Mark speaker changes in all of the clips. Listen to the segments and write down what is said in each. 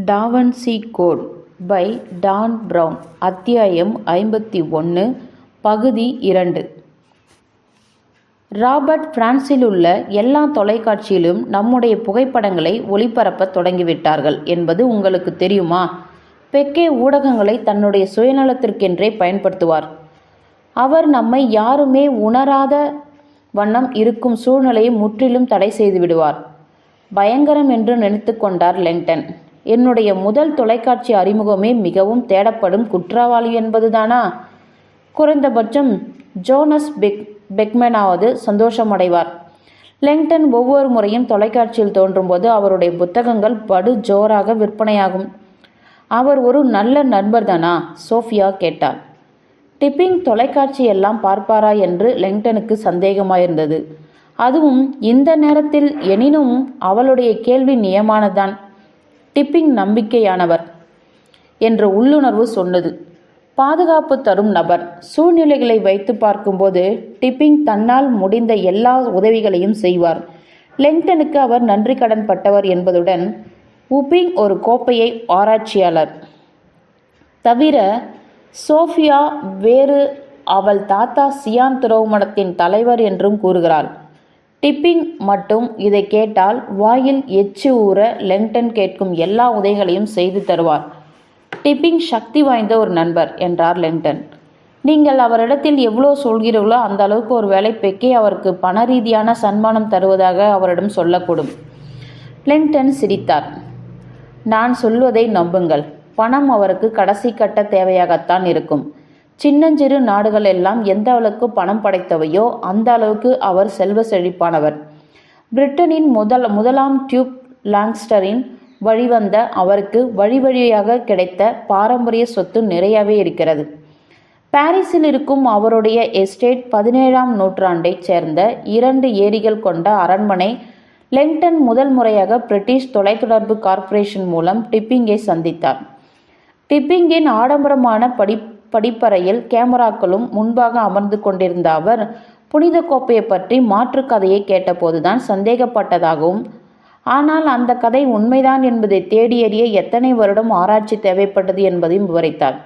Speaker 1: Da Vinci Code by Dan Brown. அத்தியாயம் 51, பகுதி 2. Robert பிரான்சிலுள்ள எல்லா தொலைக்காட்சியிலும் நம்முடைய புகைப்படங்களை ஒளிபரப்பத் தொடங்கிவிட்டார்கள் என்பது உங்களுக்கு தெரியுமா? பெக்கே ஊடகங்களை தன்னுடைய சுயநலத்திற்கென்றே பயன்படுத்துவார். அவர் நம்மை யாருமே உணராத வண்ணம் இருக்கும் சூழ்நிலையை முற்றிலும் தடை செய்து விடுவார். பயங்கரம் என்று நினைத்து கொண்டார் லெங்டன். என்னுடைய முதல் தொலைக்காட்சி அறிமுகமே மிகவும் தேடப்படும் குற்றவாளி என்பதுதானா? குறைந்தபட்சம் ஜோனஸ் பெக்மேனாவது சந்தோஷமடைவார். லெங்டன் ஒவ்வொரு முறையும் தொலைக்காட்சியில் தோன்றும்போது அவருடைய புத்தகங்கள் படு ஜோராக விற்பனையாகும். அவர் ஒரு நல்ல நண்பர்தானா? சோஃபியா கேட்டார். டிப்பிங் தொலைக்காட்சி எல்லாம் பார்ப்பாரா என்று லெங்டனுக்கு சந்தேகமாயிருந்தது. அதுவும் இந்த நேரத்தில். எனினும் அவளுடைய கேள்வி நியமானதான். டிப்பிங் நம்பிக்கையானவர் என்ற உள்ளுணர்வு சொன்னது. பாதுகாப்பு தரும் நபர். சூழ்நிலைகளை வைத்து பார்க்கும்போது டிப்பிங் தன்னால் முடிந்த எல்லா உதவிகளையும் செய்வார். லெங்டனுக்கு அவர் நன்றி கடன் பட்டவர் என்பதுடன் உப்பிங் ஒரு கோப்பையை ஆராய்ச்சியாளர் தவிர சோஃபியா வேறு அவள் தாத்தா சியான் துறவுமடத்தின் தலைவர் என்றும் கூறுகிறாள். டிப்பிங் மட்டும் இதை கேட்டால் வாயில் எச்சு ஊற லெங்டன் கேட்கும் எல்லா உதவிகளையும் செய்து தருவார். டிப்பிங் சக்தி வாய்ந்த ஒரு நண்பர் என்றார் லெங்டன். நீங்கள் அவரிடத்தில் எவ்வளோ சொல்கிறீர்களோ அந்த அளவுக்கு ஒரு வேளை பெக்கே அவருக்கு பண ரீதியான சன்மானம் தருவதாக அவரிடம் சொல்லக்கூடும். லெங்டன் சிரித்தார். நான் சொல்வதை நம்புங்கள். பணம் அவருக்கு கடைசி கட்ட தேவையாகத்தான் இருக்கும். சின்னஞ்சிறு நாடுகள் எல்லாம் எந்த அளவுக்கு பணம் படைத்தவையோ அந்த அளவுக்கு அவர் செல்வ செழிப்பானவர். பிரிட்டனின் முதலாம் டியூக் லாங்ஸ்டரின் வழிவந்த அவருக்கு வழியாக கிடைத்த பாரம்பரிய சொத்து நிறையவே இருக்கிறது. பாரிஸில் இருக்கும் அவருடைய எஸ்டேட் 17ஆம் நூற்றாண்டைச் சேர்ந்த 2 ஏரிகள் கொண்ட அரண்மனை. லெங்டன் முதல் முறையாக பிரிட்டிஷ் தொலைத்தொடர்பு கார்ப்பரேஷன் மூலம் டிப்பிங்கை சந்தித்தார். டிப்பிங்கின் ஆடம்பரமான படிப்பறையில் கேமராக்களும் முன்பாக அமர்ந்து கொண்டிருந்த அவர் புனித கோப்பையை பற்றி மாற்று கதையை கேட்டபோதுதான் சந்தேகப்பட்டதாகவும், ஆனால் அந்த கதை உண்மைதான் என்பதை தேடியறிய எத்தனை வருடம் ஆராய்ச்சி தேவைப்பட்டது என்பதையும் விவரித்தார்.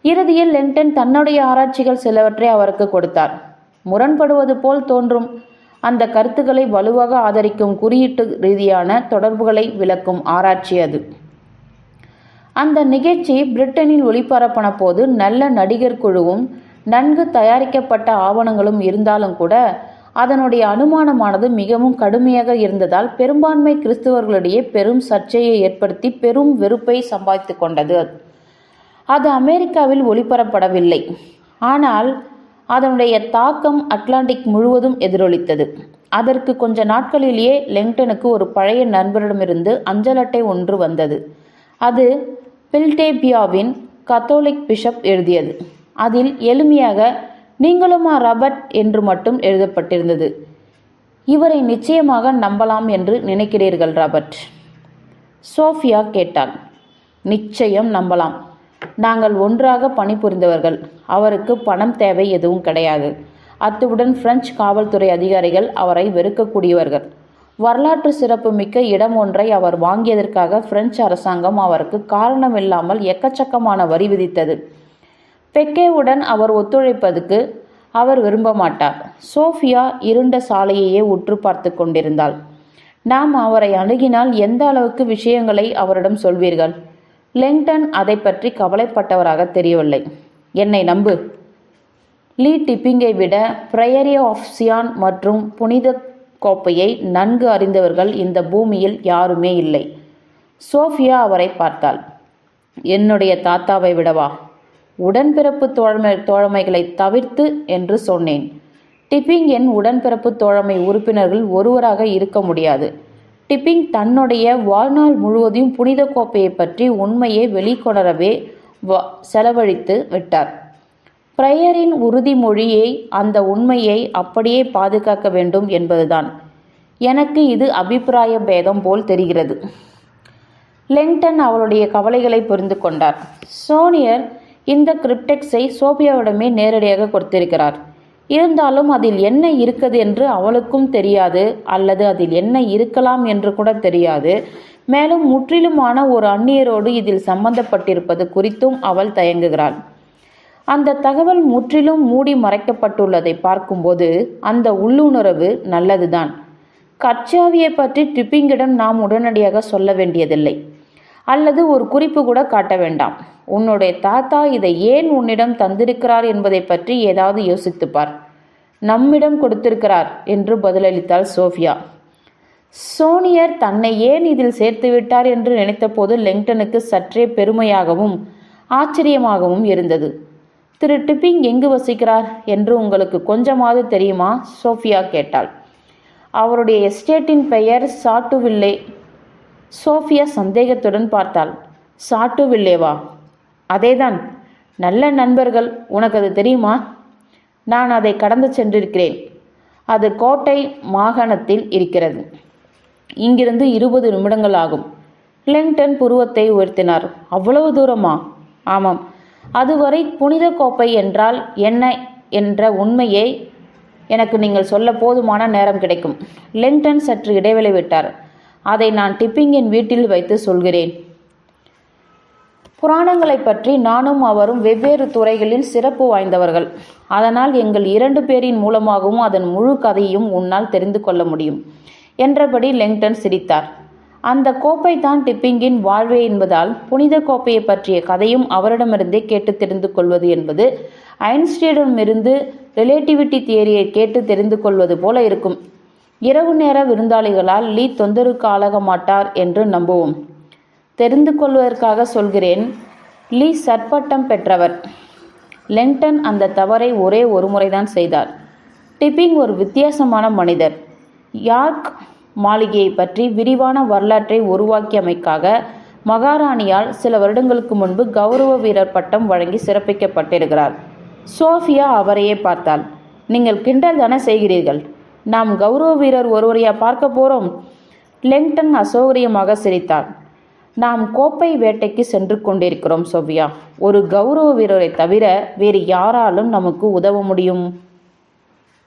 Speaker 1: இறுதியில் லெங்டன் தன்னுடைய ஆராய்ச்சிகள் சிலவற்றை அவருக்கு கொடுத்தார். முரண்படுவது போல் தோன்றும் அந்த கருத்துக்களை வலுவாக ஆதரிக்கும் குறியீட்டு ரீதியான தொடர்புகளை விளக்கும் ஆராய்ச்சி அது. அந்த நிகழ்ச்சி பிரிட்டனில் ஒளிபரப்பான போது நல்ல நடிகர் குழுவும் நன்கு தயாரிக்கப்பட்ட ஆவணங்களும் இருந்தாலும் கூட அதனுடைய அனுமானமானது மிகவும் கடுமையாக இருந்ததால் பெரும்பான்மை கிறிஸ்தவர்களிடையே பெரும் சர்ச்சையை ஏற்படுத்தி பெரும் வெறுப்பை சம்பாதித்து கொண்டது. அது அமெரிக்காவில் ஒளிபரப்படவில்லை. ஆனால் அதனுடைய தாக்கம் அட்லாண்டிக் முழுவதும் எதிரொலித்தது. அதற்கு கொஞ்ச நாட்களிலேயே லெங்டனுக்கு ஒரு பழைய நண்பரிடமிருந்து அஞ்சல் அட்டை ஒன்று வந்தது. அது பில்டேபியாவின் கத்தோலிக் பிஷப் எழுதியது. அதில் எளிமையாக நீங்களுமா ராபர்ட் என்று மட்டும் எழுதப்பட்டிருந்தது. இவரை நிச்சயமாக நம்பலாம் என்று நினைக்கிறீர்கள் ராபர்ட்? சோஃபியா கேட்டாள். நிச்சயம் நம்பலாம். நாங்கள் ஒன்றாக பணிபுரிந்தவர்கள். அவருக்கு பணம் தேவை எதுவும் கிடையாது. அத்துடன் பிரெஞ்சு காவல்துறை அதிகாரிகள் அவரை வெறுக்கக்கூடியவர்கள். வரலாற்று சிறப்பு மிக்க இடம் ஒன்றை அவர் வாங்கியதற்காக பிரெஞ்சு அரசாங்கம் அவருக்கு காரணமில்லாமல் எக்கச்சக்கமான வரி விதித்தது. பெக்கேவுடன் அவர் ஒத்துழைப்பதற்கு அவர் விரும்ப மாட்டார். சோஃபியா இருண்ட சாலையையே உற்று பார்த்து கொண்டிருந்தாள். நாம் அவரை அணுகினால் எந்த அளவுக்கு விஷயங்களை அவரிடம் சொல்வீர்கள்? லெங்டன் அதை பற்றி கவலைப்பட்டவராக தெரியவில்லை. என்னை நம்பு. லீ டிப்பிங்கை விட பிரயரி ஆஃப் சியான் மற்றும் புனித கோப்பையை நன்கு அறிந்தவர்கள் இந்த பூமியில் யாருமே இல்லை. சோஃபியா அவரை பார்த்தாள். என்னுடைய தாத்தாவை விடவா? உடன்பிறப்பு தோழமைகளை தவிர்த்து என்று சொன்னேன். டிப்பிங் என் உடன்பிறப்பு தோழமை உறுப்பினர்கள் ஒருவராக இருக்க முடியாது. டிப்பிங் தன்னுடைய வாழ்நாள் முழுவதையும் புனித கோப்பையை பற்றி உண்மையை வெளிக்கொணரவே செலவழித்து விட்டார். பிரயரின் உறுதிமொழியை அந்த உண்மையை அப்படியே பாதுகாக்க வேண்டும் என்பதுதான். எனக்கு இது அபிப்பிராய பேதம் போல் தெரிகிறது. லெங்டன் அவளுடைய கவலைகளை புரிந்து கொண்டார். சோனியர் இந்த கிரிப்டெக்ஸை சோபியாவிடமே நேரடியாக கொடுத்திருக்கிறார். இருந்தாலும் அதில் என்ன இருக்குது என்று அவளுக்கும் தெரியாது, அல்லது அதில் என்ன இருக்கலாம் என்று கூட தெரியாது. மேலும் முற்றிலுமான ஒரு அந்நியரோடு இதில் சம்பந்தப்பட்டிருப்பது குறித்தும் அவள் தயங்குகிறாள். அந்த தகவல் முற்றிலும் மூடி மறைக்கப்பட்டுள்ளதை பார்க்கும்போது அந்த உள்ளுணர்வு நல்லதுதான். கச்சாவியை பற்றி டிப்பிங்கிடம் நாம் உடனடியாக சொல்ல வேண்டியதில்லை, அல்லது ஒரு குறிப்பு கூட காட்ட வேண்டாம். உன்னுடைய தாத்தா இதை ஏன் உன்னிடம் தந்திருக்கிறார் என்பதை பற்றி ஏதாவது யோசித்துப்பார். நம்மிடம் கொடுத்திருக்கிறார் என்று பதிலளித்தாள் சோஃபியா. சோனியர் தன்னை ஏன் இதில் சேர்த்து விட்டார் என்று நினைத்தபோது லெங்டனுக்கு சற்றே பெருமையாகவும் ஆச்சரியமாகவும் இருந்தது. திரு டிப்பிங் எங்கு வசிக்கிறார் என்று உங்களுக்கு கொஞ்சமாவது தெரியுமா? சோஃபியா கேட்டாள். அவருடைய எஸ்டேட்டின் பெயர் சாட்டுவில்லே. சோஃபியா சந்தேகத்துடன் பார்த்தாள். சாட்டுவில்லேவா? அதேதான். நல்ல நண்பர்கள். உனக்கு அது தெரியுமா? நான் அதை கடந்து சென்றிருக்கிறேன். அது கோட்டை மாகாணத்தில் இருக்கிறது. இங்கிருந்து 20 நிமிடங்கள் ஆகும். லெங்டன் புருவத்தை உயர்த்தினார். அவ்வளவு தூரமா? ஆமாம். அதுவரை புனித கோப்பை என்றால் என்ன என்ற உண்மையை எனக்கு நீங்கள் சொல்ல போதுமான நேரம் கிடைக்கும். லெங்டன் சற்று இடைவெளி விட்டார். அதை நான் டிப்பிங்கின் வீட்டில் வைத்து சொல்கிறேன். புராணங்களை பற்றி நானும் அவரும் வெவ்வேறு துறைகளில் சிறப்பு வாய்ந்தவர்கள். அதனால் எங்கள் 2 பேரின் மூலமாகவும் அதன் முழு கதையும் உன்னால் தெரிந்து கொள்ள முடியும் என்றபடி லெங்டன் சிரித்தார். அந்த கோப்பை தான் டிப்பிங்கின் வாழ்வே என்பதால் புனித கோப்பையை பற்றிய கதையும் அவரிடமிருந்தே கேட்டு தெரிந்து கொள்வது என்பது ஐன்ஸ்டீனிடமிருந்து ரிலேட்டிவிட்டி தியரியை கேட்டு தெரிந்து கொள்வது போல இருக்கும். இரவு நேர விருந்தாளிகளால் லீ தொந்தரவுக்கு ஆளாக மாட்டார் என்று நம்புவோம். தெரிந்து கொள்வதற்காக சொல்கிறேன். லீ சற்பட்டம் பெற்றவர். லெங்டன் அந்த தவறை ஒரே ஒரு முறைதான் செய்தார். டிப்பிங் ஒரு வித்தியாசமான மனிதர். யார்க் மாளிகையை பற்றி விரிவான வரலாற்றை உருவாக்கியமைக்காக மகாராணியால் சில வருடங்களுக்கு முன்பு கௌரவ வீரர் பட்டம் வழங்கி சிறப்பிக்கப்பட்டிருக்கிறார். சோஃபியா அவரையே பார்த்தாள். நீங்கள் கிண்டல் தானே செய்கிறீர்கள்? நாம் கௌரவ வீரர் ஒருவரையா பார்க்க போகிறோம்? லெங்டன் அசௌகரியமாக சிரித்தார். நாம் கோப்பை வேட்டைக்கு சென்று கொண்டிருக்கிறோம் சோஃபியா. ஒரு கௌரவ வீரரை தவிர வேறு யாராலும் நமக்கு உதவ முடியும்?